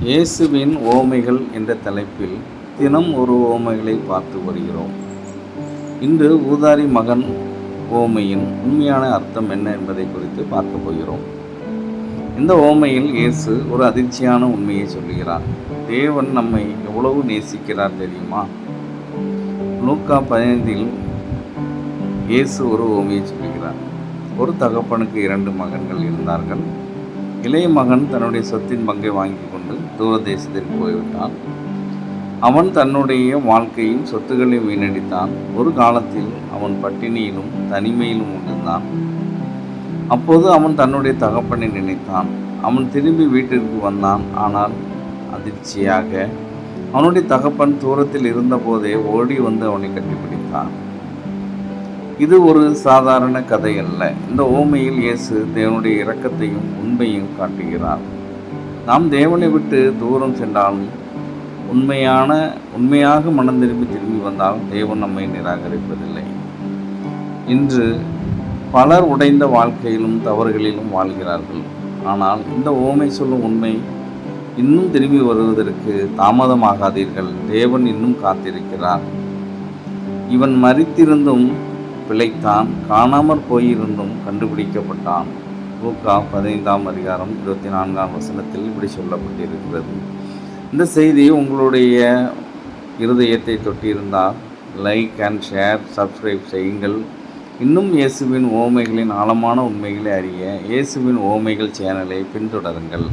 இயேசுவின் உவமைகள் என்ற தலைப்பில் தினம் ஒரு உவமைகளை பார்த்து வருகிறோம். இன்று ஊதாரி மகன் உவமையின் உண்மையான அர்த்தம் என்ன என்பதை குறித்து பார்க்க போகிறோம். இந்த உவமையில் இயேசு ஒரு அதிர்ச்சியான உண்மையை சொல்லுகிறார். தேவன் நம்மை எவ்வளவு நேசிக்கிறார் தெரியுமா? லூக்கா 15 இயேசு ஒரு உவமையை சொல்லுகிறார். ஒரு தகப்பனுக்கு 2 மகன்கள் இருந்தார்கள். இளைய மகன் தன்னுடைய சொத்தின் பங்கை வாங்கி கொண்டு தூர தேசத்திற்கு போய்விட்டான். அவன் தன்னுடைய வாழ்க்கையும் சொத்துக்களையும் வீணடித்தான். ஒரு காலத்தில் அவன் பட்டினியிலும் தனிமையிலும் இருந்தான். அப்போது அவன் தன்னுடைய தகப்பனை நினைத்தான். அவன் திரும்பி வீட்டிற்கு வந்தான். ஆனால் அதிர்ச்சியாக அவனுடைய தகப்பன் தூரத்தில் இருந்தபோதே ஓடி வந்து அவனை கட்டிப்பிடித்தான். இது ஒரு சாதாரண கதை அல்ல. இந்த உவமையில் இயேசு தேவனுடைய இரக்கத்தையும் உண்மையும் காட்டுகிறார். நாம் தேவனை விட்டு தூரம் சென்றாலும் உண்மையாக மனம் திரும்பி வந்தால் தேவன் நம்மை நிராகரிப்பதில்லை. இன்று பலர் உடைந்த வாழ்க்கையிலும் தவறுகளிலும் வாழ்கிறார்கள். ஆனால் இந்த உவமை சொல்லும் உண்மை, இன்னும் திரும்பி வருவதற்கு தாமதமாகாதீர்கள், தேவன் இன்னும் காத்திருக்கிறார். இவன் மரித்திருந்தும் பிழைத்தான், காணாமற் போயிருந்தும் கண்டுபிடிக்கப்பட்டான். லூக்கா 15 இப்படி சொல்லப்பட்டிருக்கிறது. இந்த செய்தி உங்களுடைய இருதயத்தை தொட்டிருந்தால் லைக் அண்ட் ஷேர், சப்ஸ்கிரைப் செய்யுங்கள். இன்னும் இயேசுவின் உவமைகளின் ஆழமான உண்மைகளை அறிய இயேசுவின் உவமைகள் சேனலை பின்தொடருங்கள்.